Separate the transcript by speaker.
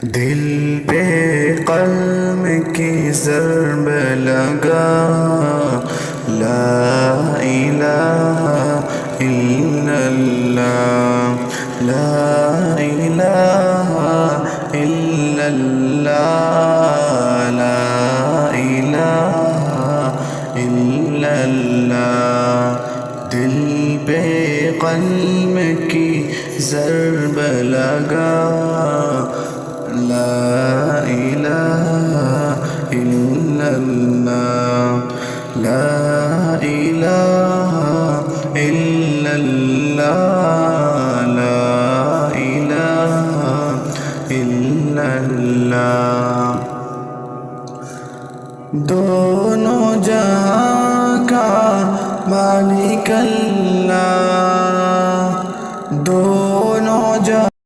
Speaker 1: دل پہ قلم کی ضرب لگا، لا الہ الا اللہ، لا الہ الا اللہ، لا الہ الا اللہ۔ دل پہ قلم کی ضرب لگا، لا الہ الا اللہ، لا الہ الا اللہ، لا الہ الا اللہ۔ دونوں جہاں کا مالک اللہ، دونوں جہاں